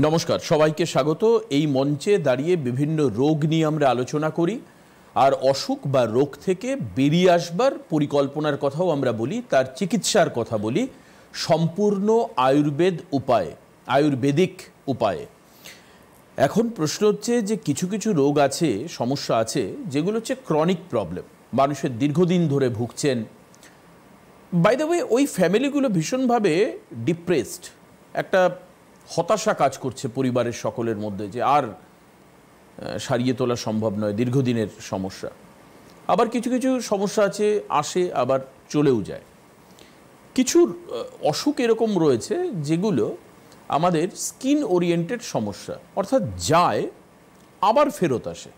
নমস্কার, সবাইকে স্বাগত। এই মঞ্চে দাঁড়িয়ে বিভিন্ন রোগ নিয়ে আমরা আলোচনা করি, আর অসুখ বা রোগ থেকে বেরিয়ে আসবার পরিকল্পনার কথাও আমরা বলি, তার চিকিৎসার কথা বলি সম্পূর্ণ আয়ুর্বেদিক উপায়ে। এখন প্রশ্ন হচ্ছে যে কিছু কিছু রোগ আছে, সমস্যা আছে, যেগুলো হচ্ছে ক্রনিক প্রবলেম, মানুষের দীর্ঘদিন ধরে ভুগছেন। বাই দ্য ওয়ে, ওই ফ্যামিলিগুলো ভীষণভাবে ডিপ্রেসড, একটা হতাশা কাজ করছে পরিবারের সকলের মধ্যে যে আর সারিয়ে তোলা সম্ভব নয়, দীর্ঘদিনের সমস্যা। আবার কিছু কিছু সমস্যা আছে, আসে আবার চলেও যায়। কিছু অসুখ এরকম রয়েছে যেগুলো আমাদের স্কিন ওরিয়েন্টেড সমস্যা, অর্থাৎ যায় আবার ফেরত আসে।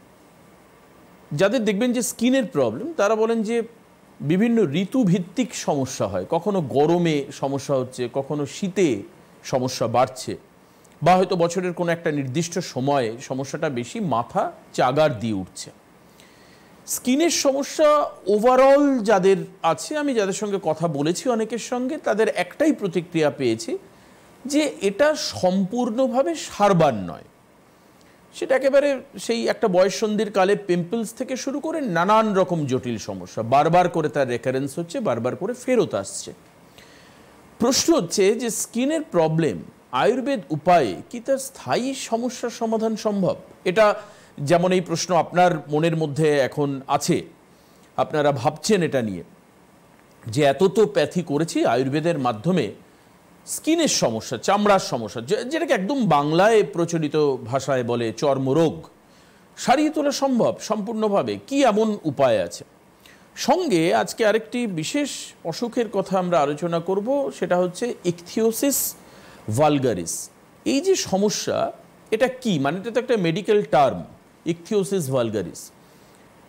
যাদের দেখবেন যে স্কিনের প্রবলেম, তারা বলেন যে বিভিন্ন ঋতুভিত্তিক সমস্যা হয়, কখনো গরমে সমস্যা হচ্ছে, কখনো শীতে সমস্যা বাড়ছে, বা হয়তো বছরের কোনো একটা নির্দিষ্ট সময়ে সমস্যাটা বেশি মাথা চাগার দিয়ে উঠছে। স্কিনের সমস্যা ওভারঅল যাদের আছে, আমি যাদের সঙ্গে কথা বলেছি অনেকের সঙ্গে, তাদের একটাই প্রতিক্রিয়া পেয়েছি যে এটা সম্পূর্ণভাবে সারবার নয়। সেটা একেবারে সেই একটা বয়ঃসন্ধির কালে পিম্পলস থেকে শুরু করে নানান রকম জটিল সমস্যা, বারবার করে তার রেকারেন্স হচ্ছে, বারবার করে ফেরত আসছে। প্রশ্ন হচ্ছে যে স্কিনের প্রবলেম আয়ুর্বেদ উপায়ে কি তার স্থায়ী সমস্যার সমাধান সম্ভব? এটা যেমন এই প্রশ্ন আপনার মনের মধ্যে এখন আছে, আপনারা ভাবছেন এটা নিয়ে যে এত তো প্যাথি করেছি আয়ুর্বেদের মাধ্যমে, স্কিনের সমস্যা, চামড়ার সমস্যা, যেটাকে একদম বাংলায় প্রচলিত ভাষায় বলে চর্মরোগ, সারিয়ে তোলা সম্ভব সম্পূর্ণভাবে? কি এমন উপায় আছে? সঙ্গে আজকে আরেকটি বিশেষ অসুখের কথা আমরা আলোচনা করব, সেটা হচ্ছে ইকথিওসিস ভালগারিস। এই যে সমস্যা, এটা কি, মানে এটা তো একটা মেডিকেল টার্ম, ইকথিওসিস ভালগারিস।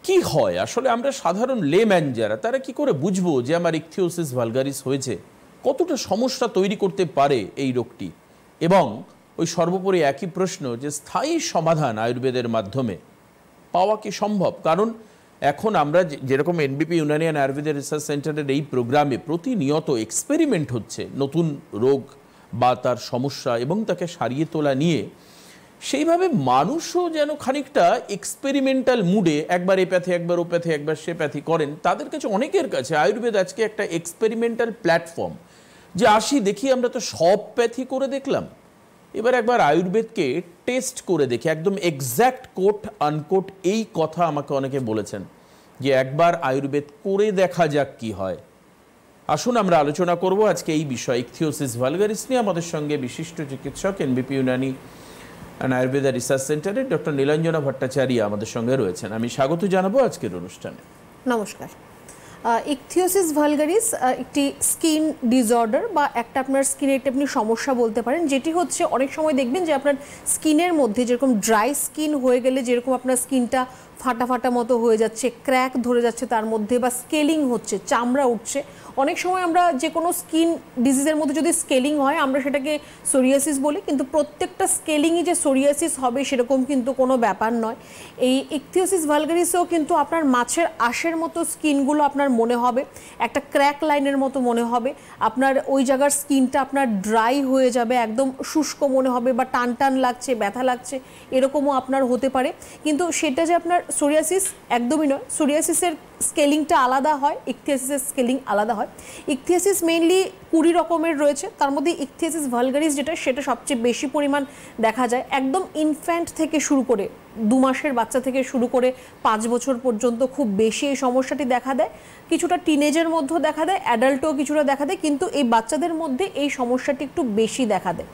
কি হয় আসলে? আমরা সাধারণ লেম্যান যারা, তারা কি করে বুঝবো যে আমার ইকথিওসিস ভালগারিস হয়েছে? কতটা সমস্যা তৈরি করতে পারে এই রোগটি? এবং ওই সর্বোপরি একই প্রশ্ন যে স্থায়ী সমাধান আয়ুর্বেদের মাধ্যমে পাওয়া কি সম্ভব? কারণ এখন আমরা যেরকম এনবিপি ইউনানিয়ান আয়ুর্বেদ রিসার্চ সেন্টারের এই প্রোগ্রামে প্রতিনিয়ত এক্সপেরিমেন্ট হচ্ছে নতুন রোগ বা তার সমস্যা এবং তাকে সারিয়ে তোলা নিয়ে, সেইভাবে মানুষও যেন খানিকটা এক্সপেরিমেন্টাল মুডে একবার এ প্যাথি, একবার ও প্যাথি, একবার সে প্যাথি করেন। তাদের কাছে, অনেকের কাছে আয়ুর্বেদ আজকে একটা এক্সপেরিমেন্টাল প্ল্যাটফর্ম, যে আসি দেখি আমরা তো সব প্যাথি করে দেখলাম, এবার একবার আয়ুর্বেদকে টেস্ট করে দেখি। একদম এক্স্যাক্ট কোট আনকোট এই কথা আমাকে অনেকে বলেছেন যে একবার আয়ুর্বেদ করে দেখা যাক কি হয়। আসুন আমরা আলোচনা করব আজকে এই বিষয়, ইকথিওসিস ভালগারিস নিয়ে। আমাদের সঙ্গে বিশিষ্ট চিকিৎসক, এনবিপি ইউনানি আয়ুর্বেদ রিসার্চ সেন্টারের ডক্টর নীলাঞ্জনা ভট্টাচার্য আমাদের সঙ্গে রয়েছেন। আমি স্বাগত জানাবো আজকের অনুষ্ঠানে। নমস্কার। ইকথিওসিস ভালগারিস একটি স্কিন ডিসঅর্ডার বা একটা আপনার স্কিনের আপনি সমস্যা বলতে পারেন, যেটি হচ্ছে অনেক সময় দেখবেন যে আপনার স্কিনের মধ্যে যেরকম ড্রাই স্কিন হয়ে গেলে যেরকম আপনার স্কিনটা ফাটা ফাটা মতো হয়ে যাচ্ছে, ক্র্যাক ধরে যাচ্ছে তার মধ্যে, বা স্কেলিং হচ্ছে, চামড়া উঠছে। অনেক সময় আমরা যে কোনো স্কিন ডিজিজের মধ্যে যদি স্কেলিং হয়, আমরা সেটাকে সোরিয়াসিস বলি, কিন্তু প্রত্যেকটা স্কেলিংই যে সোরিয়াসিস হবে সেরকম কিন্তু কোনো ব্যাপার নয়। এই ইকথিওসিস ভালগারিসেও কিন্তু আপনার মাছের আঁশের মতো স্কিনগুলো আপনার মনে হবে, একটা ক্র্যাক লাইনের মতো মনে হবে, আপনার ওই জায়গার স্কিনটা আপনার ড্রাই হয়ে যাবে, একদম শুষ্ক মনে হবে, বা টান টান লাগছে, ব্যথা লাগছে, এরকমও আপনার হতে পারে। কিন্তু সেটা যে আপনার সোরিয়াসিস একদমই নয়। সোরিয়াসিসের স্কেলিংটা আলাদা হয়, ইকথিওসিসের স্কেলিং আলাদা হয়। ইকথিওসিস মেইনলি 20 রকমের রয়েছে, তার মধ্যে ইকথিওসিস ভালগারিস সেটা সবচেয়ে বেশি পরিমাণ দেখা যায়। একদম ইনফ্যান্ট থেকে শুরু করে, 2 মাসের বাচ্চা থেকে শুরু করে 5 বছর পর্যন্ত খুব বেশি এই সমস্যাটি দেখা দেয়। কিছুটা টিনেজের মধ্যেও দেখা দেয়, অ্যাডাল্টও কিছুটা দেখা দেয়, কিন্তু এই বাচ্চাদের মধ্যে এই সমস্যাটি একটু বেশি দেখা দেয়।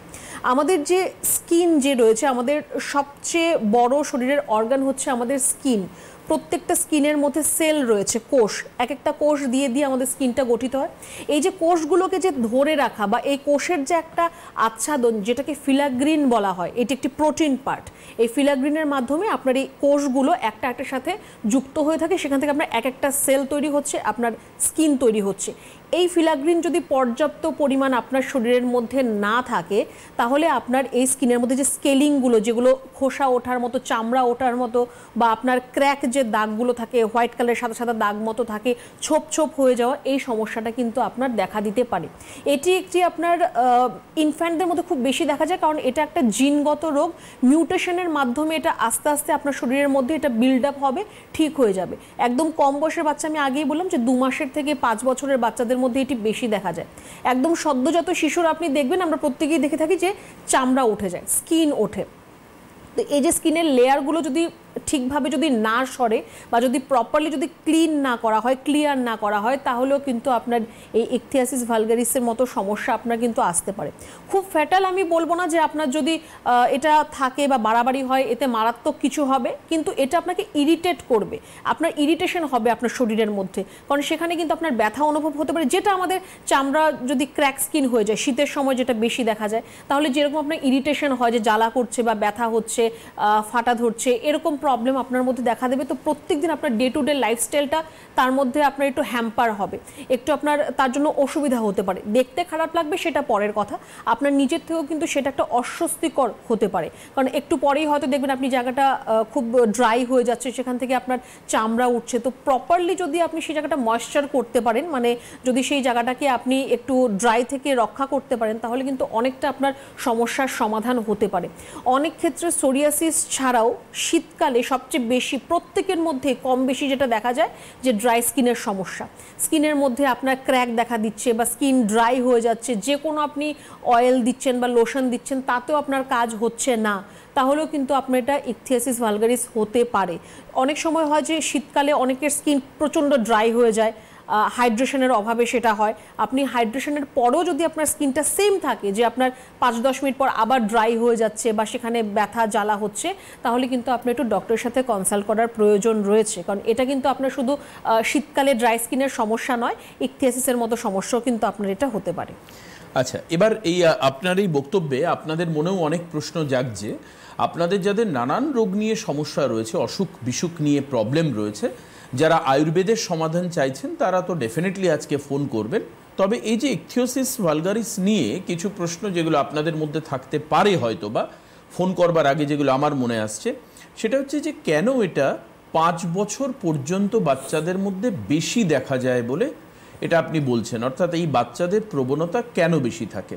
আমাদের যে স্কিন যে রয়েছে, আমাদের সবচেয়ে বড় শরীরের অর্গান হচ্ছে আমাদের স্কিন। প্রত্যেকটা স্কিনের মধ্যে সেল রয়েছে, কোষ, এক একটা কোষ দিয়ে দিয়ে আমাদের স্কিনটা গঠিত হয়। এই যে কোষগুলোকে যে ধরে রাখা বা এই কোষের যে একটা আচ্ছাদন, যেটাকে ফিলাগ্রিন বলা হয়, এটি একটি প্রোটিন পার্ট। এই ফিলাগ্রিনের মাধ্যমে আপনার এই কোষগুলো একটা একটার সাথে যুক্ত হয়ে থাকে, সেখান থেকে আপনার এক একটা সেল তৈরি হচ্ছে, আপনার স্কিন তৈরি হচ্ছে। এই ফিলাগ্রিন যদি পর্যাপ্ত পরিমাণ আপনার শরীরের মধ্যে না থাকে, তাহলে আপনার এই স্কিনের মধ্যে যে স্কেলিংগুলো, যেগুলো খোসা ওঠার মতো, চামড়া ওঠার মতো, বা আপনার ক্র্যাক যে দাগগুলো থাকে, হোয়াইট কালারের সাদা সাদা দাগ মতো থাকে, ছোপ ছোপ হয়ে যাওয়া, এই সমস্যাটা কিন্তু আপনার দেখা দিতে পারে। এটি একটি আপনার ইনফ্যান্টদের মধ্যে খুব বেশি দেখা যায়, কারণ এটা একটা জিনগত রোগ। মিউটেশনের মাধ্যমে এটা আস্তে আস্তে আপনার শরীরের মধ্যে এটা বিল্ড আপ হবে, ঠিক হয়ে যাবে। একদম কম বয়সের বাচ্চা, আমি আগেই বললাম যে 2 মাসের থেকে 5 বছরের বাচ্চাদের মধ্যে এটি বেশি দেখা যায়। একদম সদ্যজাত শিশুর আপনি দেখবেন, আমরা প্রত্যেকেই দেখে থাকি যে চামড়া উঠে যায়, স্কিন ওঠে। তো এই যে স্কিনের লেয়ারগুলো যদি ঠিকভাবে যদি না সরে, বা যদি প্রপারলি যদি ক্লিন না করা হয়, ক্লিয়ার না করা হয়, তাহলেও কিন্তু আপনার এই ইকথিয়াসিস ভালগারিসের মতো সমস্যা আপনার কিন্তু আসতে পারে। খুব ফ্যাটাল আমি বলবো না যে আপনার যদি এটা থাকে বা বাড়াবাড়ি হয় এতে মারাত্মক কিছু হবে, কিন্তু এটা আপনাকে ইরিটেট করবে, আপনার ইরিটেশন হবে আপনার শরীরের মধ্যে, কারণ সেখানে কিন্তু আপনার ব্যথা অনুভব হতে পারে, যেটা আমাদের চামড়া যদি ক্র্যাক স্কিন হয়ে যায় শীতের সময় যেটা বেশি দেখা যায়, তাহলে যেরকম আপনার ইরিটেশন হয়, যে জ্বালা করছে বা ব্যথা হচ্ছে, ফাটা ধরছে, এরকম প্রবলেম আপনার মধ্যে দেখা দেবে। তো প্রত্যেকদিন আপনার ডে টু ডে লাইফস্টাইলটা তার মধ্যে আপনার একটু হ্যাম্পার হবে, একটু আপনার তার জন্য অসুবিধা হতে পারে। দেখতে খারাপ লাগবে সেটা পরের কথা, আপনার নিজের থেকেও কিন্তু সেটা একটা অস্বস্তিকর হতে পারে, কারণ একটু পরেই হয়তো দেখবেন আপনি জায়গাটা খুব ড্রাই হয়ে যাচ্ছে, সেখান থেকে আপনার চামড়া উঠছে। তো প্রপারলি যদি আপনি সেই জায়গাটা ময়েশ্চার করতে পারেন, মানে যদি সেই জায়গাটাকে আপনি একটু ড্রাই থেকে রক্ষা করতে পারেন, তাহলে কিন্তু অনেকটা আপনার সমস্যার সমাধান হতে পারে। অনেক ক্ষেত্রে সোরিয়াসিস ছাড়াও শীতকালে সবচেয়ে বেশি, প্রত্যেকের মধ্যে কম বেশি যেটা দেখা যায় যে ড্রাই স্কিনের সমস্যা, স্কিনের মধ্যে আপনার ক্র্যাক দেখা দিচ্ছে বা স্কিন ড্রাই হয়ে যাচ্ছে, যে কোনো আপনি অয়েল দিচ্ছেন বা লোশন দিচ্ছেন তাতেও আপনার কাজ হচ্ছে না, তাহলেও কিন্তু আপনার এটা ইকথিয়াসিস ভালগারিস হতে পারে। অনেক সময় হয় যে শীতকালে অনেকের স্কিন প্রচণ্ড ড্রাই হয়ে যায়, হাইড্রেশনের অভাবে সেটা হয়। আপনি হাইড্রেশনের পরও যদি আপনার স্কিনটা সেম থাকে, যে আপনার 5-10 মিনিট পর আবার ড্রাই হয়ে যাচ্ছে বা সেখানে ব্যথা জ্বালা হচ্ছে, তাহলে কিন্তু আপনার একটু ডক্টরের সাথে কনসাল্ট করার প্রয়োজন রয়েছে, কারণ এটা কিন্তু আপনার শুধু শীতকালে ড্রাই স্কিনের সমস্যা নয়, ইকথিয়াসিসের মতো সমস্যাও কিন্তু আপনার এটা হতে পারে। আচ্ছা, এবার এই আপনার এই বক্তব্যে আপনাদের মনেও অনেক প্রশ্ন জাগছে। আপনাদের যাদের নানান রোগ নিয়ে সমস্যা রয়েছে, অসুখ বিসুখ নিয়ে প্রবলেম রয়েছে, যারা আয়ুর্বেদের সমাধান চাইছেন, তারা তো ডেফিনেটলি আজকে ফোন করবেন। তবে এই যে ইকথিওসিস ভালগারিস নিয়ে কিছু প্রশ্ন যেগুলো আপনাদের মধ্যে থাকতে পারে হয়তো, বা ফোন করবার আগে যেগুলো আমার মনে আসছে, সেটা হচ্ছে যে কেন এটা 5 বছর পর্যন্ত বাচ্চাদের মধ্যে বেশি দেখা যায় বলে এটা আপনি বলছেন, অর্থাৎ এই বাচ্চাদের প্রবণতা কেন বেশি থাকে?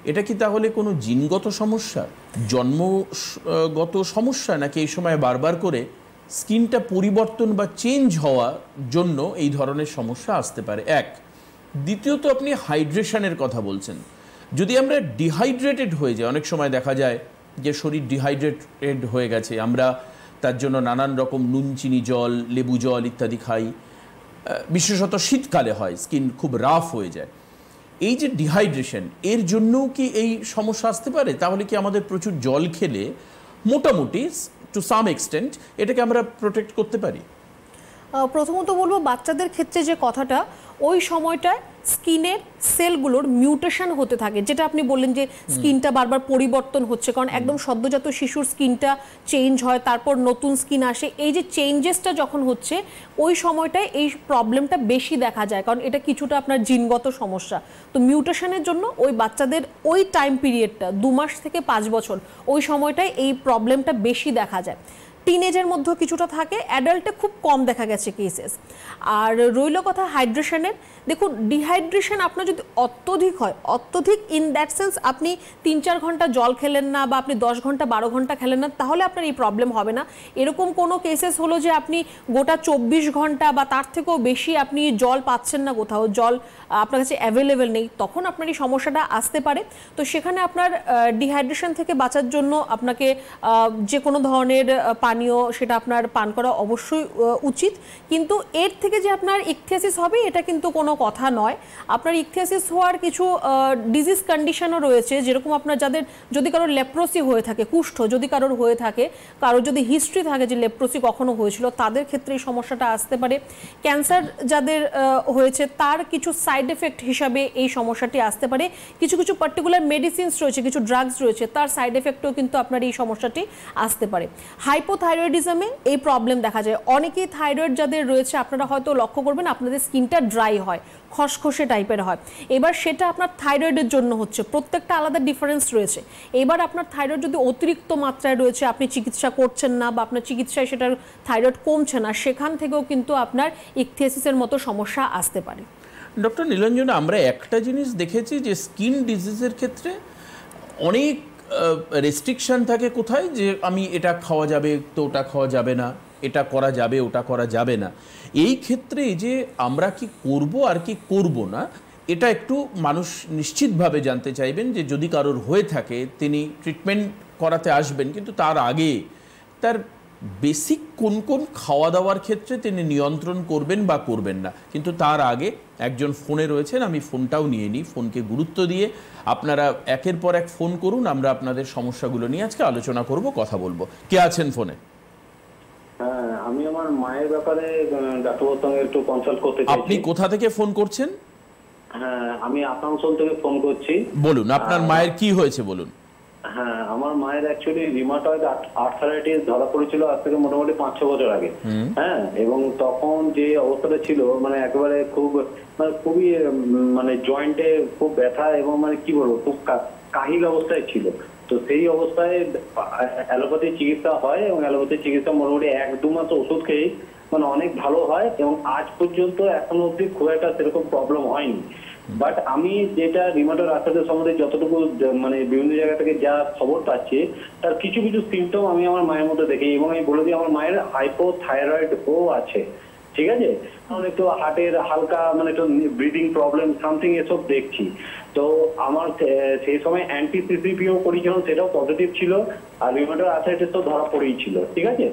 এটা কি তাহলে কোনো জিনগত সমস্যা, জন্মগত সমস্যা, নাকি এই সময় বারবার করে স্কিনটা পরিবর্তন বা চেঞ্জ হওয়ার জন্য এই ধরনের সমস্যা আসতে পারে? এক। দ্বিতীয়ত, আপনি হাইড্রেশনের কথা বলছেন। যদি আমরা ডিহাইড্রেটেড হয়ে যাই, অনেক সময় দেখা যায় যে শরীর ডিহাইড্রেটেড হয়ে গেছে, আমরা তার জন্য নানান রকম নুন চিনি জল, লেবু জল ইত্যাদি খাই, বিশেষত শীতকালে হয়, স্কিন খুব রাফ হয়ে যায়। এই যে ডিহাইড্রেশন, এর জন্যও কি এই সমস্যা আসতে পারে? তাহলে কি আমাদের প্রচুর জল খেলে মোটামুটি টু সাম এক্সটেন্ট এটাকে আমরা প্রোটেক্ট করতে পারি? প্রথমত বলবো, বাচ্চাদের ক্ষেত্রে যে কথাটা, ওই সময়টায় স্কিনের সেলগুলোর মিউটেশন হতে থাকে, যেটা আপনি বললেন যে স্কিনটা বারবার পরিবর্তন হচ্ছে, কারণ একদম সদ্যজাত শিশুর স্কিনটা চেঞ্জ হয়, তারপর নতুন স্কিন আসে। এই যে চেঞ্জেসটা যখন হচ্ছে, ওই সময়টায় এই প্রবলেমটা বেশি দেখা যায়, কারণ এটা কিছুটা আপনার জিনগত সমস্যা। তো মিউটেশনের জন্য ওই বাচ্চাদের ওই টাইম পিরিয়ডটা 2 মাস থেকে 5 বছর, ওই সময়টায় এই প্রবলেমটা বেশি দেখা যায়। টিনেজের মধ্যেও কিছুটা থাকে, অ্যাডাল্টে খুব কম দেখা গেছে কেসেস। আর রইল কথা হাইড্রেশনের, দেখুন ডিহাইড্রেশন আপনার যদি অত্যধিক হয়, অত্যধিক ইন দ্যাট সেন্স আপনি 3-4 ঘন্টা জল খেলেন না, বা আপনি 10 ঘন্টা 12 ঘন্টা খেলেন না, তাহলে আপনার এই প্রবলেম হবে না। এরকম কোনো কেসেস হলো যে আপনি গোটা 24 ঘন্টা বা তার থেকেও বেশি আপনি জল পাচ্ছেন না, কোথাও জল আপনার কাছে অ্যাভেলেবেল নেই, তখন আপনার এই সমস্যাটা আসতে পারে। তো সেখানে আপনার ডিহাইড্রেশন থেকে বাঁচার জন্য আপনাকে যে কোনো ধরনের পানীয় সেটা আপনার পান করা অবশ্যই উচিত, কিন্তু এর থেকে যে আপনার ইকথিয়াসিস হবে এটা কিন্তু কোনো কথা নয়। আপনার ইকথিয়াসিস হওয়ার কিছু ডিজিজ কন্ডিশনও রয়েছে, যেরকম আপনার যাদের যদি কারোর লেপ্রোসি হয়ে থাকে, কুষ্ঠ যদি কারোর হয়ে থাকে, কারোর যদি হিস্ট্রি থাকে যে লেপ্রোসি কখনো হয়েছিল, তাদের ক্ষেত্রে এই সমস্যাটা আসতে পারে। ক্যান্সার যাদের হয়েছে তার কিছু সাইড এফেক্ট হিসাবে এই সমস্যাটি আসতে পারে। কিছু কিছু পার্টিকুলার মেডিসিনস রয়েছে, কিছু ড্রাগস রয়েছে, তার সাইড এফেক্টও কিন্তু আপনার এই সমস্যাটি আসতে পারে। হাইপোথাইরয়েডিজমে এই প্রবলেম দেখা যায়। অনেকেই থাইরয়েড যাদের রয়েছে আপনারা হয়তো লক্ষ্য করবেন আপনাদের স্কিনটা ড্রাই হয়, খসখসে টাইপের হয়। এবার সেটা আপনার থাইরয়েডের জন্য হচ্ছে, প্রত্যেকটা আলাদা ডিফারেন্স রয়েছে। এবার আপনার থাইরয়েড যদি অতিরিক্ত মাত্রায় রয়েছে, আপনি চিকিৎসা করছেন না বা আপনার চিকিৎসায় সেটার থাইরয়েড কমছে না, সেখান থেকেও কিন্তু আপনার ইকথিয়াসিসের মতো সমস্যা আসতে পারে। ডক্টর নীলাঞ্জন, আমরা একটা জিনিস দেখেছি যে স্কিন ডিজিজের ক্ষেত্রে অনেক রেস্ট্রিকশন থাকে। কোথায় যে আমি এটা খাওয়া যাবে তো ওটা খাওয়া যাবে না, এটা করা যাবে ওটা করা যাবে না। এই ক্ষেত্রে যে আমরা কি করব আর কি করব না, এটা একটু মানুষ নিশ্চিতভাবে জানতে চাইবেন যে যদি কারোর হয়ে থাকে তিনি ট্রিটমেন্ট করাতে আসবেন, কিন্তু তার আগে তার বেসিক কোন কোন খাওয়া দাওয়ার ক্ষেত্রে তিনি নিয়ন্ত্রণ করবেন বা করবেন না। কিন্তু তার আগে একজন ফোনে রয়েছেন, আমি ফোনটাও নিয়ে নিই। ফোনকে গুরুত্ব দিয়ে আপনারা একের পর এক ফোন করুন, আমরা আপনাদের সমস্যাগুলো নিয়ে আজকে আলোচনা করব, কথা বলবো। কে আছেন ফোনে? হ্যাঁ, আমি আমার মায়ের ব্যাপারে ডাক্তারবাবুর সঙ্গে একটু কনসাল্ট করতে চাইছি। আপনি কোথা থেকে ফোন করছেন? হ্যাঁ, আমি আসানসোল থেকে ফোন করছি। বলুন, আপনার মায়ের কি হয়েছে বলুন। হ্যাঁ, আমার মায়ের অ্যাকচুয়ালি রিমাটয়েড আর্থারাইটিস ধরা পড়েছিল আজ থেকে মোটামুটি 5-6 বছর আগে। হ্যাঁ, এবং তখন যে অবস্থাটা ছিল মানে একেবারে খুবই মানে জয়েন্টে খুব ব্যথা এবং মানে কি বলবো খুব কাহিল অবস্থায় ছিল। তো সেই অবস্থায় অ্যালোপ্যাথি চিকিৎসা হয় এবং অ্যালোপ্যাথি চিকিৎসা মোটামুটি 1-2 মাস ওষুধ খেয়ে মানে অনেক ভালো হয় এবং আজ পর্যন্ত এখনো অব্দি খুব একটা সেরকম প্রবলেম হয়নি। বাট আমি যেটা রিমাটয়েড আর্থারাইটিস সম্বন্ধে যতটুকু মানে বিভিন্ন জায়গা থেকে যা খবর পাচ্ছি, তার কিছু কিছু সিমটম আমি আমার মায়ের মধ্যে দেখি এবং আমি বলে দিই আমার মায়ের হাইপোথাইরয়েড ও আছে। ঠিক আছে, কারণ একটু হার্টের হালকা মানে একটু ব্রিদিং প্রবলেম সামথিং এসব দেখছি। তো আমার সেই সময় অ্যান্টি-সিসিপিও করেছিলাম, সেটাও পজিটিভ ছিল, আর রিমাটয়েড আর্থারাইটিস তো ধরা পড়েই ছিল। ঠিক আছে,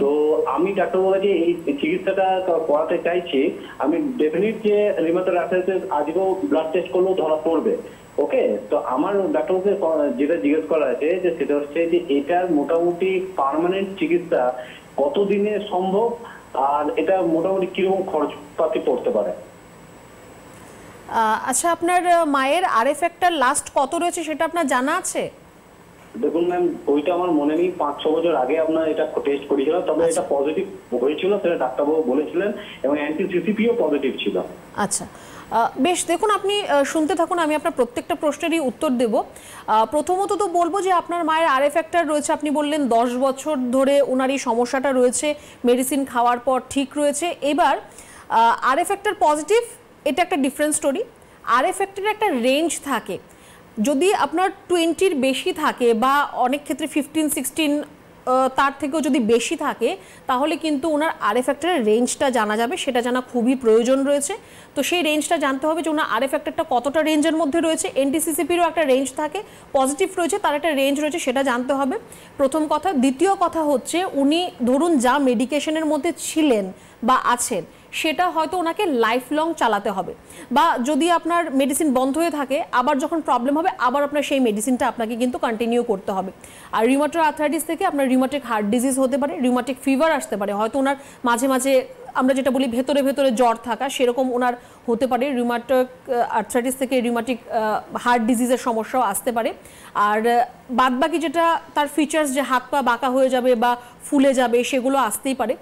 তো আমি ডাক্তারবাবু যে এই চিকিৎসাটা করাতে চাইছি, আমি ডেফিনেট যে রিমাটয়েড আর্থারাইটিস আজকেও ব্লাড টেস্ট করলেও ধরা পড়বে। ওকে, তো আমার ডাক্তারবাবুকে যেটা জিজ্ঞেস করা আছে যে সেটা হচ্ছে যে এটার মোটামুটি পার্মানেন্ট চিকিৎসা কতদিনে সম্ভব, আর এটা মোটামুটি কিরকম খরচপাতি পড়তে পারে। আচ্ছা, আপনার মায়ের আরএফ ফ্যাক্টর লাস্ট কত রয়েছে সেটা আপনার জানা আছে? দেখুন ম্যাম, ওইটা আমার মনে নেই, 5-6 বছর আগে আপনার এটা টেস্ট করেছিলাম, তবে এটা পজিটিভ হয়েছিল, সেটা ডাক্তারবাবু বলেছিলেন, এবং অ্যান্টি-সিসিপিও পজিটিভ ছিল। আচ্ছা, বেশ, দেখুন আপনি শুনতে থাকুন, আমি আপনার প্রত্যেকটা প্রশ্নেরই উত্তর দেব। প্রথমত তো বলবো যে আপনার মায়ের আরএফ ফ্যাক্টর রয়েছে, আপনি বললেন 10 বছর ধরে ওনার এই সমস্যাটা রয়েছে, মেডিসিন খাওয়ার পর ঠিক রয়েছে। এবার আরএফ ফ্যাক্টর পজিটিভ, এটা একটা ডিফারেন্ট স্টোরি। আরএফ ফ্যাক্টরের একটা রেঞ্জ থাকে, যদি আপনার 20-র বেশি থাকে বা অনেক ক্ষেত্রে 15-16 তার থেকেও যদি বেশি থাকে, তাহলে কিন্তু ওনার আরএফ ফ্যাক্টরের রেঞ্জটা জানা যাবে, সেটা জানা খুবই প্রয়োজন রয়েছে। তো সেই রেঞ্জটা জানতে হবে যে ওনার আরএফ ফ্যাক্টরটা কতটা রেঞ্জের মধ্যে রয়েছে। এনটিসিসিপিরও একটা রেঞ্জ থাকে, পজিটিভ রয়েছে, তার একটা রেঞ্জ রয়েছে, সেটা জানতে হবে প্রথম কথা। দ্বিতীয় কথা হচ্ছে উনি ধরুন যা মেডিকেশনের মধ্যে ছিলেন বা আছেন, সেটা হয়তো ওনাকে লাইফ লং চালাতে হবে, বা যদি আপনার মেডিসিন বন্ধ হয়ে থাকে আবার যখন প্রবলেম হবে আবার আপনার সেই মেডিসিনটা আপনাকে কিন্তু কন্টিনিউ করতে হবে। আর রিউমাটয়েড আর্থ্রাইটিস থেকে আপনার রিউমাটিক হার্ট ডিজিজ হতে পারে, রিউমাটিক ফিভার আসতে পারে, হয়তো ওনার মাঝে মাঝে আমরা যেটা বলি ভেতরে ভেতরে জ্বর থাকা, সেরকম ওনার হতে পারে। রিউমাটয়েড আর্থ্রাইটিস থেকে রিউমাটিক হার্ট ডিজিজের সমস্যাও আসতে পারে। আর বাদবাকি যেটা তার ফিচার্স, যে হাত পা বাঁকা হয়ে যাবে বা ফুলে যাবে, সেগুলো আসতেই পারে।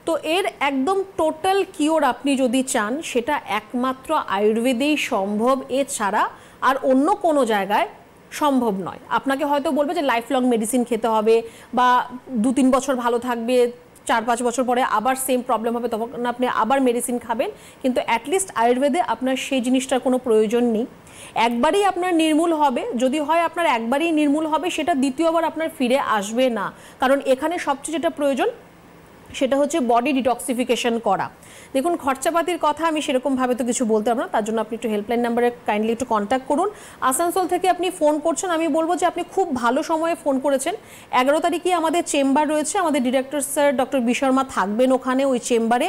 তো এর একদম টোটাল কিওর আপনি যদি চান, সেটা একমাত্র আয়ুর্বেদেই সম্ভব, এছাড়া আর অন্য কোনো জায়গায় সম্ভব নয়। আপনাকে হয়তো বলবে যে লাইফ লং মেডিসিন খেতে হবে বা 2-3 বছর ভালো থাকবে, 4-5 বছর পরে আবার সেম প্রবলেম হবে, তখন আপনি আবার মেডিসিন খাবেন, কিন্তু অ্যাটলিস্ট আয়ুর্বেদে আপনার সেই জিনিসটার কোনো প্রয়োজন নেই। একবারই আপনার নির্মূল হবে, যদি হয় আপনার একবারই নির্মূল হবে, সেটা দ্বিতীয়বার আপনার ফিরে আসবে না। কারণ এখানে সবচেয়ে যেটা প্রয়োজন সেটা হচ্ছে বডি ডিটক্সিফিকেশন করা। দেখুন, খরচাপাতির কথা আমি সেরকমভাবে তো কিছু বলতে পারবো না, তার জন্য আপনি একটু হেল্পলাইন নাম্বারে কাইন্ডলি একটু কন্ট্যাক্ট করুন। আসানসোল থেকে আপনি ফোন করছেন, আমি বলবো যে আপনি খুব ভালো সময়ে ফোন করেছেন। 11 তারিখে আমাদের চেম্বার রয়েছে, আমাদের ডিরেক্টর স্যার ডক্টর বিশর্মা থাকবেন ওখানে ওই চেম্বারে।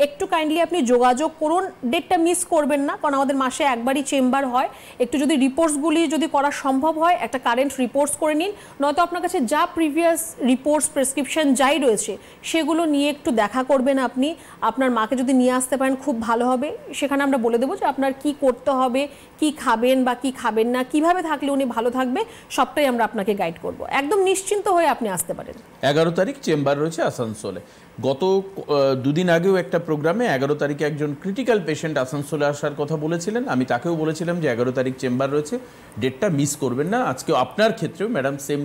একটু কাইন্ডলি আপনি যোগাযোগ করুন, ডেটটা মিস করবেন না, কারণ আমাদের মাসে একবারই চেম্বার হয়। একটু যদি রিপোর্টসগুলি যদি করা সম্ভব হয়, একটা কারেন্ট রিপোর্টস করে নিন, নয়তো আপনার কাছে যা প্রিভিয়াস রিপোর্টস প্রেসক্রিপশন যাই রয়েছে সেগুলো নিয়ে একটু দেখা করবেন আপনি, আপনার মাকে যদি নিয়ে আসতে পারেন খুব ভালো হবে। সেখানে আমরা বলে দেবো যে আপনার কি করতে হবে, কি খাবেন বা কি খাবেন না, কিভাবে থাকলে উনি ভালো থাকবে, সবটাই আমরা আপনাকে গাইড করব। একদম নিশ্চিন্ত হয়ে আপনি আসতে পারেন। 11 তারিখ চেম্বার রয়েছে আসানসোলে। গত দুদিন আগেও একটা প্রোগ্রামে 11 তারিখে একজন ক্রিটিক্যাল পেশেন্ট আসানসোলে আসার কথা বলেছিলেন, আমি তাকেও বলেছিলাম যে 11 তারিখ চেম্বার রয়েছে, ডেটটা মিস করবেন না। আজকে আপনার ক্ষেত্রেও ম্যাডাম সেম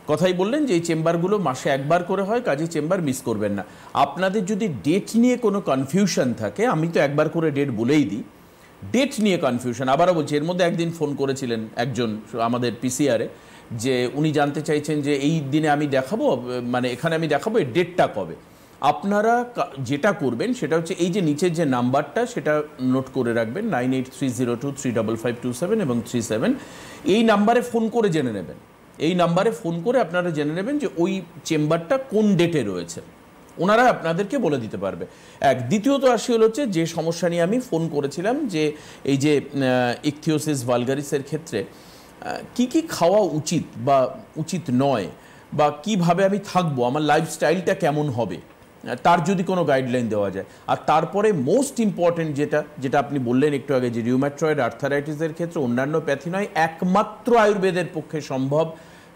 কথাই বললেন যে এই চেম্বারগুলো মাসে একবার করে হয়, কাজে চেম্বার মিস করবেন না। আপনাদের যদি ডেট নিয়ে কোনো কনফিউশন থাকে, আমি তো একবার করে ডেট বলেই দিই, ডেট নিয়ে কনফিউশন আবারও বলছি, এর মধ্যে একদিন ফোন করেছিলেন একজন আমাদের পিসিআরে, যে উনি জানতে চাইছেন যে এই দিনে আমি দেখাবো, মানে এখানে আমি দেখাবো, এই ডেটটা কবে। আপনারা যেটা করবেন সেটা হচ্ছে এই যে নিচের যে নাম্বারটা সেটা নোট করে রাখবেন, 9830235527 এবং 37, এই নাম্বারে ফোন করে জেনে নেবেন। এই নাম্বারে ফোন করে আপনারা জেনে নেবেন যে ওই চেম্বারটা কোন ডেটে রয়েছে, ওনারা আপনাদেরকে বলে দিতে পারবে। দ্বিতীয়ত আসি হচ্ছে যে সমস্যা নিয়ে আমি ফোন করেছিলাম, যে এই যে ইকথিওসিস ভালগারিসের ক্ষেত্রে কি কি খাওয়া উচিত বা উচিত নয়, বা কিভাবে আমি থাকবো, আমার লাইফস্টাইলটা কেমন হবে, তার যদি কোনো গাইডলাইন দেওয়া যায়। আর তারপরে মোস্ট ইম্পর্টেন্ট যেটা আপনি বললেন একটু আগে, যে রিউম্যাটয়েড আর্থারাইটিসের ক্ষেত্রে অন্যান্য প্যাথি নয়, একমাত্র আয়ুর্বেদের পক্ষে সম্ভব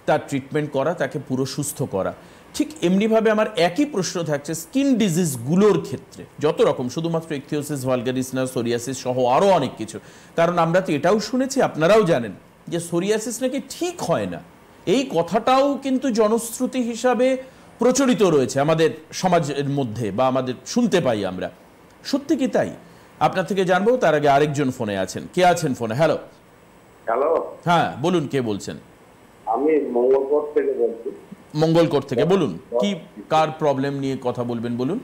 তার ট্রিটমেন্ট করা, তাকে পুরো সুস্থ করা। ঠিক এমনিভাবে আমার একই প্রশ্ন থাকছে স্কিন ডিজিজগুলোর ক্ষেত্রে, যত রকম, শুধুমাত্র ইকথিওসিস ভালগারিস না, সোরিয়াসিস সহ আরও অনেক কিছু। কারণ আমরা তো এটাও শুনেছি, আপনারাও জানেন, যে সোরিয়াসিস নাকি ঠিক হয় না। এই কথাটাও কিন্তু জনশ্রুতি হিসাবে প্রচলিত রয়েছে আমাদের সমাজের মধ্যে, বা আমাদের শুনতে পাই আমরা। সত্যি কি তাই? আপনার থেকে জানবো, তার আগে আরেকজন ফোনে আছেন। কে আছেন ফোনে? হ্যালো। হ্যালো, হ্যাঁ বলুন, কে বলছেন? আমি মঙ্গলকোট থেকে বলছি। মঙ্গলকোট থেকে বলুন, কি কার প্রবলেম নিয়ে কথা বলবেন বলুন।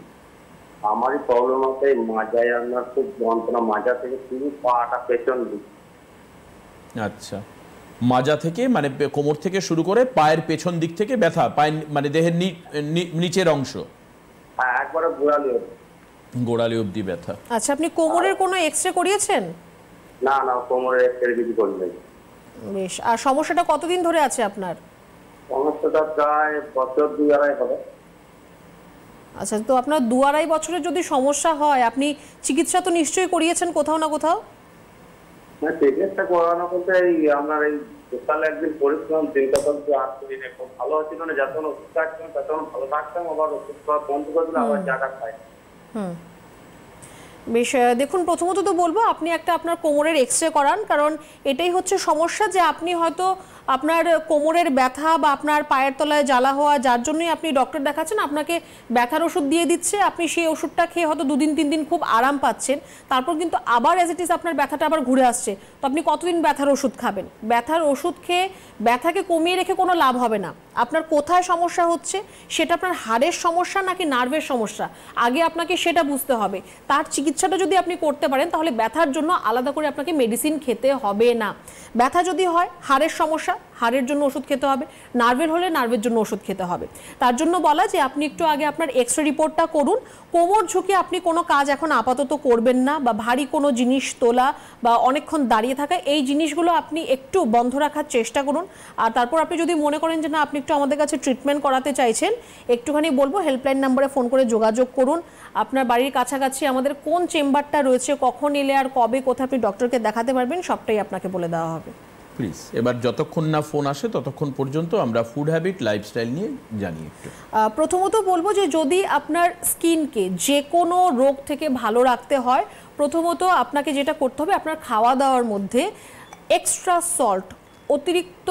আমারই প্রবলেম আছে, মাজায় আমার খুব যন্ত্রণা, মাজা থেকে শুরু পাটা পেছন দিক। আচ্ছা, মাজা থেকে মানে কোমর থেকে শুরু করে পায়ের পেছন দিক থেকে ব্যথা, পায়ের মানে দেহের নিচের অংশ, হ্যাঁ একবারে গোড়ালি অবধি ব্যথা। আচ্ছা, আপনি কোমরের কোনো এক্সরে করিয়েছেন? না না, কোমরের এক্সরে কিছু করি নাই। বেশ। আর সমস্যাটা কতদিন ধরে আছে আপনার? সমস্যাটা প্রায় বছর 2-2.5 হবে। আচ্ছা, তো আপনার 2-2.5 বছরের যদি সমস্যা হয়, আপনি চিকিৎসা তো নিশ্চয়ই করিয়েছেন কোথাও না কোথাও? হ্যাঁ, চিকিৎসা করানো বলতে এই আপনার এই সকালে একদিন পরিশ্রম, দিনটা তো 8 দিনে খুব ভালো হচ্ছিল না, যখন ওষুধ খাচ্ছিলাম তখন ভালো থাকতাম, আবার ওষুধ খাওয়া বন্ধ করে দিলে আবার জায়গা খাই। বেশ, দেখুন, প্রথমত তো বলবো আপনি একটা আপনার কোমরের এক্সরে করান, কারণ এটাই হচ্ছে সমস্যা, যে আপনি হয়তো আপনার কোমরের ব্যথা বা আপনার পায়ের তলায় জ্বালা হওয়া, যার জন্যই আপনি ডক্টর দেখাচ্ছেন, আপনাকে ব্যথার ওষুধ দিয়ে দিচ্ছে, আপনি সেই ওষুধটা খেয়ে হয়তো 2-3 দিন খুব আরাম পাচ্ছেন, তারপর কিন্তু আবার অ্যাজ ইট ইজ আপনার ব্যথাটা আবার ঘুরে আসছে। তো আপনি কতদিন ব্যথার ওষুধ খাবেন? ব্যথার ওষুধ খেয়ে ব্যথাকে কমিয়ে রেখে কোনো লাভ হবে না। আপনার কোথায় সমস্যা হচ্ছে, সেটা আপনার হাড়ের সমস্যা নাকি নার্ভের সমস্যা, আগে আপনাকে সেটা বুঝতে হবে। তার চিকিৎসাটা যদি আপনি করতে পারেন, তাহলে ব্যথার জন্য আলাদা করে আপনাকে মেডিসিন খেতে হবে না। ব্যথা যদি হয়, হাড়ের সমস্যা, হাড়ের জন্য ওষুধ খেতে হবে, নার্ভের হলে নার্ভের জন্য ওষুধ খেতে হবে। তার জন্য বলা যে আপনি একটু আগে আপনার এক্সরে রিপোর্টটা করুন। কোমর ঝুঁকে আপনি কোনো কাজ এখন আপাতত করবেন না, বা ভারী কোনো জিনিস তোলা বা অনেকক্ষণ দাঁড়িয়ে থাকা, এই জিনিসগুলো আপনি একটু বন্ধ রাখার চেষ্টা করুন। আর তারপর আপনি যদি মনে করেন যে না, আপনি একটু আমাদের কাছে ট্রিটমেন্ট করাতে চাইছেন, একটুখানি বলবো হেল্পলাইন নাম্বারে ফোন করে যোগাযোগ করুন। আপনার বাড়ির কাছাকাছি আমাদের কোন চেম্বারটা রয়েছে, কখন এলে আর কবে কোথায় আপনি ডক্টরকে দেখাতে পারবেন, সবটাই আপনাকে বলে দেওয়া হবে। প্লিজ, এবার যতক্ষণ না ফোন আসে ততক্ষণ পর্যন্ত আমরা ফুড হ্যাবিট, লাইফস্টাইল নিয়ে জানি একটু। প্রথমত বলবো যে যদি আপনার স্কিনকে যে কোনো রোগ থেকে ভালো রাখতে হয়, প্রথমত আপনাকে যেটা করতে হবে, আপনার খাওয়া দাওয়ার মধ্যে এক্সট্রা সল্ট, অতিরিক্ত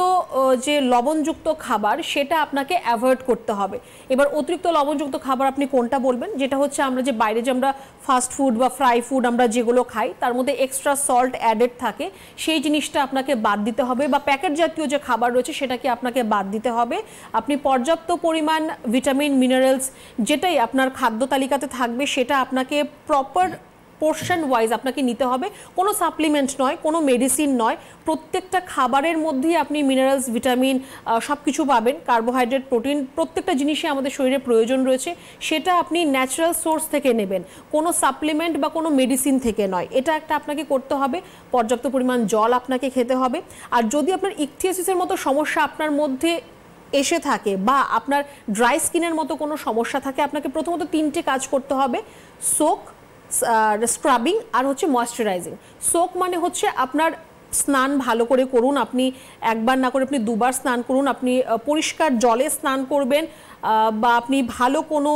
যে লবণযুক্ত খাবার, সেটা আপনাকে অ্যাভয়েড করতে হবে। এবার অতিরিক্ত লবণযুক্ত খাবার আপনি কোনটা বলবেন? যেটা হচ্ছে আমরা যে বাইরে যে আমরা ফাস্ট ফুড বা ফ্রাই ফুড আমরা যেগুলো খাই, তার মধ্যে এক্সট্রা সল্ট অ্যাডেড থাকে, সেই জিনিসটা আপনাকে বাদ দিতে হবে। বা প্যাকেট জাতীয় যে খাবার রয়েছে সেটাকে আপনাকে বাদ দিতে হবে। আপনি পর্যাপ্ত পরিমাণ ভিটামিন, মিনারেলস যেটাই আপনার খাদ্য তালিকাতে থাকবে, সেটা আপনাকে প্রপার পোর্শন ওয়াইজ আপনাকে নিতে হবে। কোনো সাপ্লিমেন্ট নয়, কোনো মেডিসিন নয়, প্রত্যেকটা খাবারের মধ্যেই আপনি মিনারেলস, ভিটামিন সব কিছু পাবেন। কার্বোহাইড্রেট, প্রোটিন, প্রত্যেকটা জিনিসই আমাদের শরীরে প্রয়োজন রয়েছে, সেটা আপনি ন্যাচারাল সোর্স থেকে নেবেন, কোনো সাপ্লিমেন্ট বা কোনো মেডিসিন থেকে নয়। এটা একটা আপনাকে করতে হবে। পর্যাপ্ত পরিমাণ জল আপনাকে খেতে হবে। আর যদি আপনার ইকথিওসিসের মতো সমস্যা আপনার মধ্যে এসে থাকে বা আপনার ড্রাই স্কিনের মতো কোনো সমস্যা থাকে, আপনাকে প্রথমত 3টে কাজ করতে হবে: সোক, স্ক্রাবিং আর হচ্ছে ময়েশ্চারাইজিং। সোক মানে হচ্ছে আপনার স্নান ভালো করে করুন, আপনি একবার না করে আপনি দুবার স্নান করুন, আপনি পরিষ্কার জলে স্নান করবেন, বা আপনি ভালো কোনো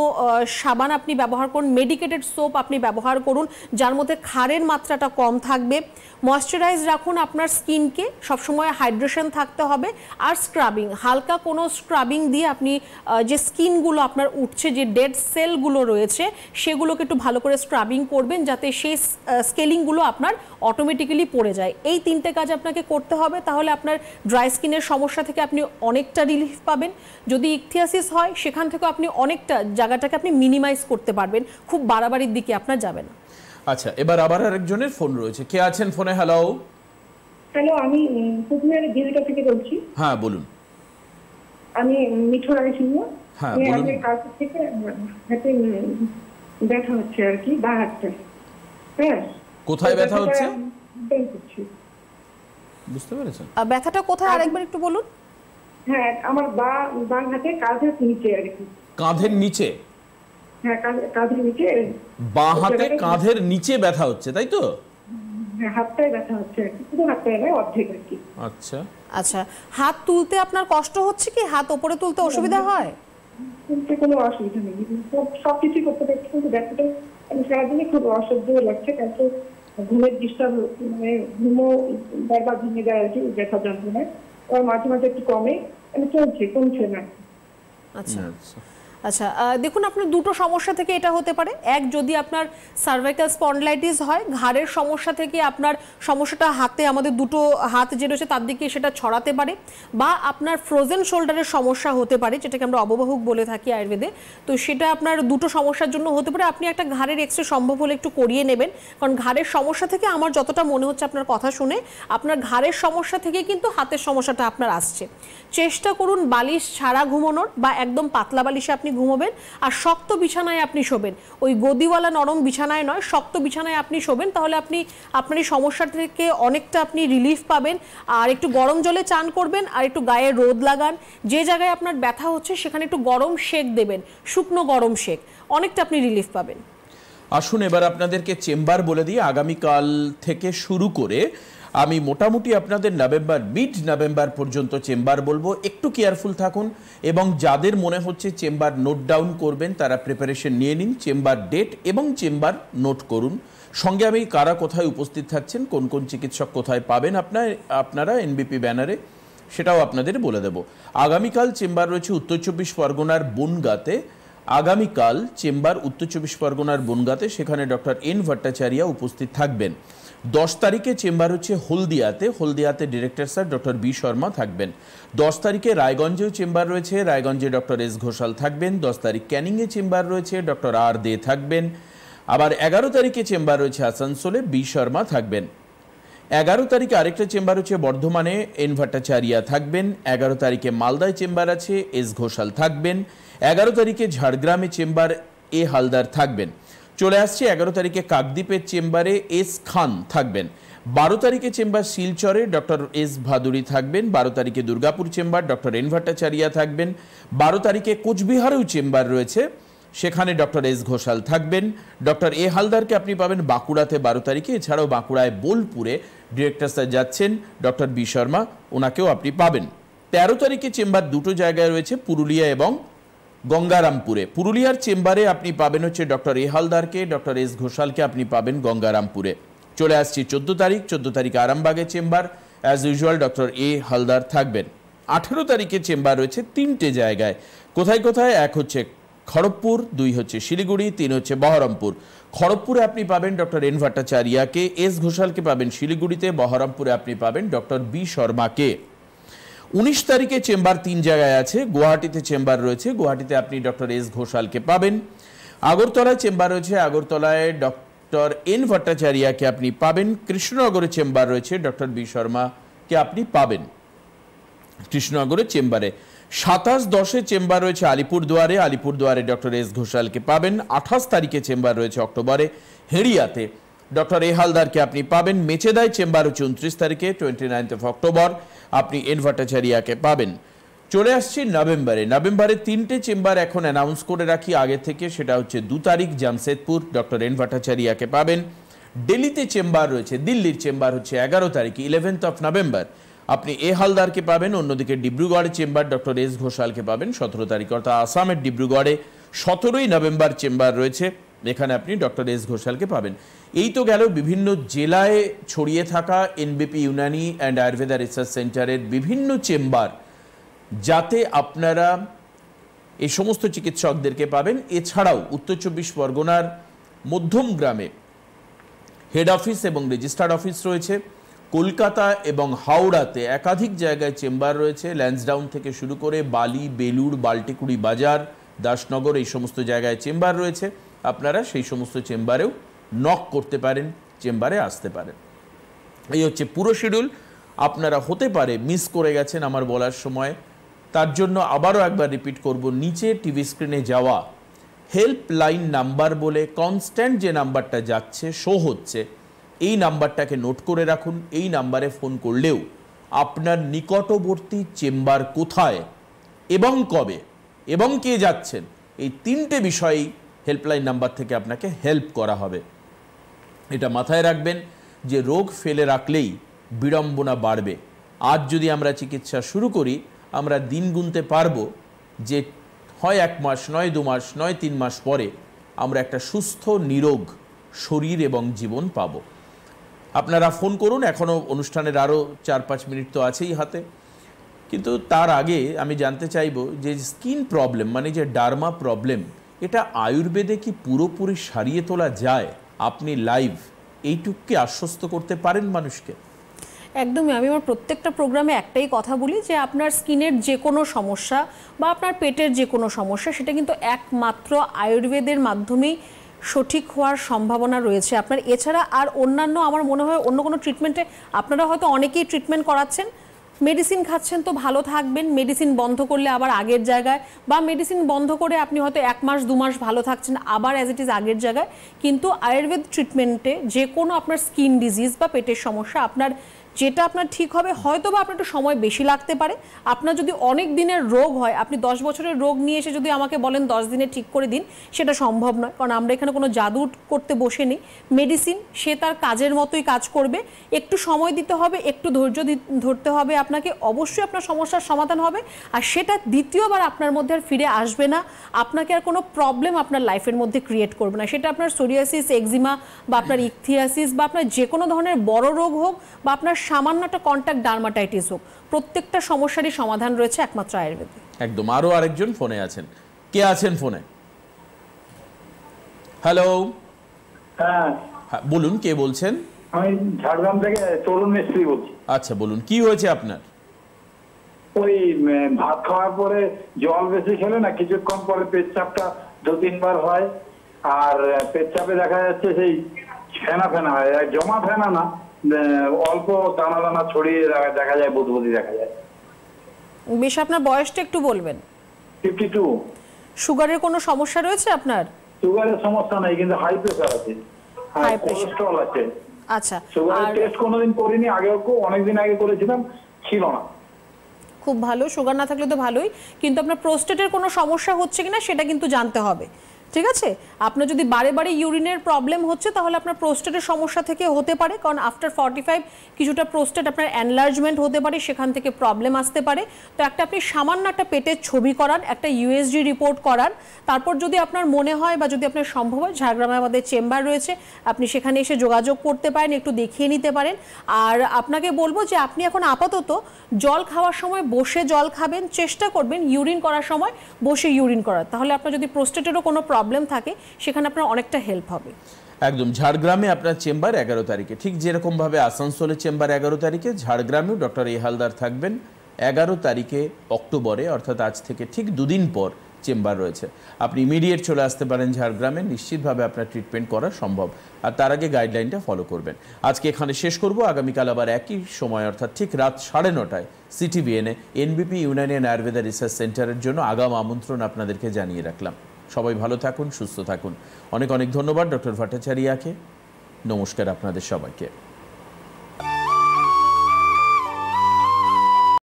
সাবান আপনি ব্যবহার করুন, মেডিকেটেড সোপ আপনি ব্যবহার করুন যার মধ্যে ক্ষারের মাত্রাটা কম থাকবে। ময়েশ্চারাইজ রাখুন আপনার স্কিনকে, সবসময় হাইড্রেশন থাকতে হবে। আর স্ক্রাবিং, হালকা কোনো স্ক্রাবিং দিয়ে আপনি যে স্কিনগুলো আপনার উঠছে, যে ডেড সেলগুলো রয়েছে সেগুলোকে একটু ভালো করে স্ক্রাবিং করবেন যাতে সেই স্কেলিংগুলো আপনার অটোমেটিক্যালি পড়ে যায়। এই 3টে কাজ আপনাকে করতে হবে, তাহলে আপনার ড্রাই স্কিনের সমস্যা থেকে আপনি অনেকটা রিলিফ পাবেন। যদি ইকথিয়াসিস হয় সেখান থেকে আপনি অনেকটা জায়গাটাকে আপনি মিনিমাইজ করতে পারবেন, খুব বাড়াবাড়ির দিকে আপনার যাবে না। আচ্ছা, এবার আবার আরেকজনের ফোন রয়েছে। কে আছেন ফোনে? হ্যালো। হ্যালো, আমি কুচবিহারের জীবিকা থেকে বলছি। হ্যাঁ বলুন। আমি মিঠু রায় সিংহ। হ্যাঁ বলুন। আমি কাল থেকে হাতে ব্যথা হচ্ছে আর কি, বা হাতটা। হ্যাঁ, কোথায় ব্যথা হচ্ছে? বুঝতে বুঝতে পেরেছেন? ব্যথাটা কোথায় আরেকবার একটু বলুন। হ্যাঁ, আমার বাম হাতে কাঁধের নিচে আর কি। কাঁধের নিচে? হ্যাঁ, কাঁধের নিচে। বাঁ হাতে কাঁধের নিচে ব্যথা হচ্ছে, তাই তো? হ্যাঁ, হাতটায় ব্যথা হচ্ছে আর কি, শুধু হাতটায় নয়, অর্ধেক আর কি। আচ্ছা আচ্ছা, হাত তুলতে আপনার কষ্ট হচ্ছে কি? হাত ওপরে তুলতে অসুবিধা হয়? তুলতে কোনো অসুবিধা নেই, সবকিছু করতে পারছি, কিন্তু ব্যথাটা সারাদিনে খুব অসহ্য লাগছে। কিন্তু ঘুমের ডিস্টার্ব, মানে ঘুমও বারবার ভেঙে যায় আর কি ব্যথা যন্ত্রণায়। আর মাঝে মাঝে একটু কমে, মানে কমছে না। আচ্ছা আচ্ছা, দেখুন আপনার দুটো সমস্যা থেকে এটা হতে পারে। এক, যদি আপনার সার্ভাইকাল স্পন্ডলাইটিস হয়, ঘাড়ের সমস্যা থেকে আপনার সমস্যাটা হাতে, আমাদের দুটো হাত যে রয়েছে তার দিকে সেটা ছড়াতে পারে, বা আপনার ফ্রোজেন শোল্ডারের সমস্যা হতে পারে, যেটাকে আমরা অববাহুক বলে থাকি আয়ুর্বেদে। তো সেটা আপনার দুটো সমস্যার জন্য হতে পারে। আপনি একটা ঘাড়ের এক্সরে সম্ভব হলে একটু করিয়ে নেবেন, কারণ ঘাড়ের সমস্যা থেকে আমার যতটা মনে হচ্ছে আপনার কথা শুনে, আপনার ঘাড়ের সমস্যা থেকে কিন্তু হাতের সমস্যাটা আপনার আসছে। চেষ্টা করুন বালিশ ছাড়া ঘুমানোর, বা একদম পাতলা বালিশে আপনি ঘুমোবেন, আর শক্ত বিছানায় আপনি শোবেন। ওই গদিওয়ালা নরম বিছানায় নয়, শক্ত বিছানায় আপনি শোবেন, তাহলে আপনি আপনার এই সমস্যা থেকে অনেকটা আপনি রিলিফ পাবেন। আর একটু গরম জলে চান করবেন, আর একটু গায়ে রোদ লাগান। যে জায়গায় আপনার ব্যথা হচ্ছে সেখানে একটু গরম সেক দেবেন, শুকনো গরম সেক, অনেকটা আপনি রিলিফ পাবেন। আসুন এবার আপনাদেরকে চেম্বার বলে দিই। আগামীকাল থেকে শুরু করে আমি মোটামুটি আপনাদের মিড নভেম্বর পর্যন্ত চেম্বার বলবো। একটু কেয়ারফুল থাকুন, এবং যাদের মনে হচ্ছে চেম্বার নোট ডাউন করবেন তারা প্রিপারেশন নিয়ে নিন। চেম্বার ডেট এবং চেম্বার নোট করুন। সঙ্গে আমি কারা কোথায় উপস্থিত থাকছেন, কোন কোন চিকিৎসক কোথায় পাবেন আপনারা এনবিপি ব্যানারে, সেটাও আপনাদের বলে দেব। আগামীকাল চেম্বার রয়েছে উত্তর 24 পরগনার বনগাঁতে। আগামীকাল চেম্বার উত্তর 24 পরগনার বনগাঁতে, সেখানে ডক্টর এন ভট্টাচার্য উপস্থিত থাকবেন। 10 তারিখে চেম্বার হচ্ছে হলদিয়াতে director sir doctor B Sharma থাকবেন। 10 তারিখে রায়গঞ্জেও চেম্বার রয়েছে, রায়গঞ্জে ডক্টর এস ঘোষাল থাকবেন। 10 তারিখ ক্যানিংয়ে চেম্বার রয়েছে, ডক্টর আর দে থাকবেন। আবার 11 তারিখে চেম্বার রয়েছে আসানসোলে, বি শর্মা থাকবেন। 11 তারিখে আরেকটা চেম্বার হচ্ছে বর্ধমানে, এন ভট্টাচার্য থাকবেন। 11 তারিখে মালদায় চেম্বার আছে, এস ঘোষাল থাকবেন। 11 তারিখে ঝাড়গ্রামে চেম্বার এ হালদার থাকবেন। চলে আসছে 11 তারিখে কাকদ্বীপের চেম্বারে এস খান থাকবেন। 12 তারিখে চেম্বার শিলচরে ডক্টর এস ভাদুরী থাকবেন। 12 তারিখে Durgapur chamber doctor N Bhattacharya থাকবেন। 12 তারিখে কোচবিহারেও চেম্বার রয়েছে, সেখানে ডক্টর এস ঘোষাল থাকবেন। ডক্টর এ হালদারকে আপনি পাবেন বাঁকুড়াতে 12 তারিখে। এছাড়াও বাঁকুড়ায় বোলপুরে ডিরেক্টর স্যার যাচ্ছেন ডক্টর বি শর্মা, ওনাকেও আপনি পাবেন। 13 তারিখে চেম্বার দুটো জায়গায় রয়েছে, পুরুলিয়া এবং গঙ্গারামপুরে। পুরুলিয়ার চেম্বারে আপনি পাবেন হচ্ছে ডক্টর এ হালদারকে, ডক্টর এস ঘোষালকে আপনি পাবেন গঙ্গারামপুরে। চলে আসছি 14 তারিখে আরামবাগে chamber, as usual doctor A Haldar থাকবেন। 18 তারিখে চেম্বার রয়েছে 3টে জায়গায়। কোথায় কোথায়? 1 হচ্ছে খড়গপুর, 2 হচ্ছে শিলিগুড়ি, 3 হচ্ছে বহরমপুর। খড়গপুরে আপনি পাবেন ডক্টর এন ভট্টাচার্যকে, এস ঘোষালকে পাবেন শিলিগুড়িতে, বহরমপুরে আপনি পাবেন ডক্টর বি শর্মাকে। 19 তারিখে চেম্বার 3 জায়গায় আছে। গুয়াহাটিতে চেম্বার রয়েছে, গুয়াহাটিতে আপনি ডক্টর এস ঘোষালকে পাবেন। আগরতলায় চেম্বার রয়েছে, আগরতলায় ডক্টর এন ভট্টাচার্যকে আপনি পাবেন। কৃষ্ণনগরে চেম্বার রয়েছে, ডক্টর বি শর্মাকে আপনি পাবেন কৃষ্ণনগরের চেম্বারে। 27-10 চেম্বার রয়েছে আলিপুরদুয়ারে ডক্টর এস ঘোষালকে পাবেন। 28 তারিখে চেম্বার রয়েছে অক্টোবরে হেড়িয়াতে, ডক্টর এ হালদারকে আপনি পাবেন। মেচেদায় চেম্বার হচ্ছে 29 তারিখে 29 অক্টোবর, আপনি এন ভট্টাচার্যকে পাবেন। চলে আসছি নভেম্বরে 3টে চেম্বার এখন অ্যানাউন্স করে রাখি আগে থেকে। সেটা হচ্ছে 2 তারিখ জামশেদপুর, ডক্টর এন ভট্টাচার্যকে পাবেন। দিল্লিতে চেম্বার রয়েছে, দিল্লির চেম্বার হচ্ছে 11 তারিখ 11th of নভেম্বর, আপনি এ হালদারকে পাবেন। অন্যদিকে ডিব্রুগড়ে চেম্বার ডক্টর এস ঘোষালকে পাবেন 17 তারিখ, অর্থাৎ আসামের ডিব্রুগড়ে 17ই নভেম্বর চেম্বার রয়েছে, এখানে আপনি ডক্টর এস ঘোষালকে পাবেন। এই তো গেল বিভিন্ন জেলায় ছড়িয়ে থাকা এনবিপি ইউনানি অ্যান্ড আয়ুর্বেদা রিসার্চ সেন্টারের বিভিন্ন চেম্বার, যাতে আপনারা এই সমস্ত চিকিৎসকদেরকে পাবেন। এছাড়াও উত্তর 24 পরগনার মধ্যম গ্রামে হেড অফিস এবং রেজিস্টার্ড অফিস রয়েছে। কলকাতা এবং হাওড়াতে একাধিক জায়গায় চেম্বার রয়েছে, ল্যান্সডাউন থেকে শুরু করে বালি, বেলুড়, বাল্টিকুড়ি বাজার, দাসনগর, এই সমস্ত জায়গায় চেম্বার রয়েছে। আপনারা সেই সমস্ত চেম্বারেও নক করতে পারেন, চেম্বারে আসতে পারেন। এই হচ্ছে পুরো শিডিউল। আপনারা হতে পারে মিস করে গেছেন আমার বলার সময়, তার জন্য আবারও একবার রিপিট করব, নিচে টিভি স্ক্রিনে যাওয়া হেল্পলাইন নাম্বার বলে কনস্ট্যান্ট যে নাম্বারটা যাচ্ছে, শো হচ্ছে, এই নাম্বারটাকে নোট করে রাখুন। এই নাম্বারে ফোন করলেও আপনার নিকটবর্তী চেম্বার কোথায় এবং কবে এবং কে যাচ্ছেন, এই 3টে বিষয়েই হেল্পলাইন নাম্বার থেকে আপনাকে হেল্প করা হবে। এটা মাথায় রাখবেন যে রোগ ফেলে রাখলেই বিড়ম্বনা বাড়বে। আজ যদি আমরা চিকিৎসা শুরু করি, আমরা দিন গুনতে পারবো যে হয় 1 মাস, নয় 2 মাস, নয় 3 মাস পরে আমরা একটা সুস্থ নিরোগ শরীর এবং জীবন পাব। আপনারা ফোন করুন, এখনও অনুষ্ঠানের আরও 4-5 মিনিট তো আছেই হাতে। কিন্তু তার আগে আমি জানতে চাইব যে স্কিন প্রবলেম, মানে যে ডার্মা প্রবলেম, এটা আয়ুর্বেদে কি পুরোপুরি সারিয়ে তোলা যায়? আপনি লাইভ এইটুকুকে আশ্বস্ত করতে পারেন মানুষকে? একদমই। আমি আমার প্রত্যেকটা প্রোগ্রামে একটাই কথা বলি যে আপনার স্কিনের যে কোনো সমস্যা বা আপনার পেটের যে কোনো সমস্যা, সেটা কিন্তু একমাত্র আয়ুর্বেদের মাধ্যমেই সঠিক হওয়ার সম্ভাবনা রয়েছে আপনার। এছাড়া আর অন্যান্য, আমার মনে হয় অন্য কোনো ট্রিটমেন্টে আপনারা হয়তো অনেকেই ট্রিটমেন্ট করাচ্ছেন, মেডিসিন খাচ্ছেন তো ভালো থাকবেন, মেডিসিন বন্ধ করলে আবার আগের জায়গায়, বা মেডিসিন বন্ধ করে আপনি হয়তো 1 মাস 2 মাস ভালো থাকছেন, আবার অ্যাজ ইট ইজ আগের জায়গায়। কিন্তু আয়ুর্বেদ ট্রিটমেন্টে যে কোনো আপনার স্কিন ডিজিজ বা পেটের সমস্যা, আপনার যেটা আপনার ঠিক হবে, হয়তো বা আপনার একটু সময় বেশি লাগতে পারে। আপনার যদি অনেক দিনের রোগ হয়, আপনি 10 বছরের রোগ নিয়ে এসে যদি আমাকে বলেন 10 দিনে ঠিক করে দিন, সেটা সম্ভব নয়, কারণ আমরা এখানে কোনো জাদু করতে বসে নেই। মেডিসিন সে তার কাজের মতোই কাজ করবে, একটু সময় দিতে হবে, একটু ধৈর্য ধরতে হবে আপনাকে, অবশ্যই আপনার সমস্যার সমাধান হবে। আর সেটা দ্বিতীয়বার আপনার মধ্যে আর ফিরে আসবে না, আপনাকে আর কোনো প্রবলেম আপনার লাইফের মধ্যে ক্রিয়েট করবে না। সেটা আপনার সোরিয়াসিস, এক্সিমা বা আপনার ইকথিয়াসিস বা আপনার যে কোনো ধরনের বড় রোগ হোক বা আপনার সামান্য একটা কন্টাক্ট ডার্মাটাইটিস হোক, প্রত্যেকটা সমস্যারই সমাধান রয়েছে একমাত্র আয়ুর্বেদে। একদম। আরো আরেকজন ফোনে আছেন। কে আছেন ফোনে? হ্যালো। হ্যাঁ বলুন, কে বলছেন? আমি ঝাড়গ্রাম থেকে তরুণ মিস্ত্রি বলছি। আচ্ছা বলুন, কি হয়েছে আপনার? ওই ভাত খাওয়ার পরে জল বেশি খেলে না, কিছুক্ষণ পরে পেচ্ছাপটা 2-3 বার হয়, আর পেচ্ছাপে দেখা যাচ্ছে সেই ফেনা ফেনা হয়, জমা ফেনা না, অল্প দানা দানা ছড়িয়ে দেখা যায়, বুদবুদি দেখা যায়। বেশ, আপনার বয়সটা একটু বলবেন? 52। সুগারের কোনো সমস্যা রয়েছে আপনার? সুগারের সমস্যা নাই, কিন্তু হাই প্রেসার আছে, হাই প্রেসার, কোলেস্ট্রল আছে। আচ্ছা। সুগারের টেস্ট কোনোদিন করিনি, আগেও অনেকদিন আগে করেছিলাম, ছিল না। খুব ভালো, সুগার না থাকলে তো ভালোই, কিন্তু আপনার প্রোস্টেটের কোনো সমস্যা হচ্ছে কিনা সেটা কিন্তু জানতে হবে, ঠিক আছে? আপনার যদি বারে বারে ইউরিনের প্রবলেম হচ্ছে, তাহলে আপনার প্রোস্টেটের সমস্যা থেকে হতে পারে, কারণ আফটার 45 কিছুটা প্রোস্টেট আপনার এনলার্জমেন্ট হতে পারে, সেখান থেকে প্রবলেম আসতে পারে। তো আপনি সামান্য একটা পেটের ছবি করান, একটা ইউএসজি রিপোর্ট করান, তারপর যদি আপনার মনে হয় বা যদি আপনার সম্ভব হয়, ঝাড়গ্রামে আমাদের চেম্বার রয়েছে, আপনি সেখানে এসে যোগাযোগ করতে পারেন, একটু দেখিয়ে নিতে পারেন। আর আপনাকে বলবো যে আপনি এখন আপাতত জল খাওয়ার সময় বসে জল খাবেন, চেষ্টা করবেন ইউরিন করার সময় বসে ইউরিন করার, তাহলে আপনার যদি প্রোস্টেটেরও কোনো প্রবলেম থাকে সেখানে আপনার অনেকটা হেল্প হবে। একদম। ঝাড়গ্রামে আপনার চেম্বার 11 তারিখে, ঠিক যেরকমভাবে আসানসোলের চেম্বার 11 তারিখে, ঝাড়গ্রামেও ডক্টর এ হালদার থাকবেন 11 তারিখে অক্টোবরে, অর্থাৎ আজ থেকে ঠিক 2 দিন পর চেম্বার রয়েছে। আপনি ইমিডিয়েট চলে আসতে পারেন ঝাড়গ্রামে, নিশ্চিতভাবে আপনার ট্রিটমেন্ট করা সম্ভব। আর তার আগে গাইডলাইনটা ফলো করবেন। আজকে এখানে শেষ করব, আগামীকাল আবার একই সময় অর্থাৎ ঠিক রাত 9:30 সিটিভিএনে এনবিপি ইউনানি আয়ুর্বেদা রিসার্চ সেন্টারের জন্য আগাম আমন্ত্রণ আপনাদেরকে জানিয়ে রাখলাম। সবাই ভালো থাকুন, সুস্থ থাকুন। অনেক অনেক ধন্যবাদ ডক্টর ভট্টাচার্যকে। নমস্কার আপনাদের সবাইকে।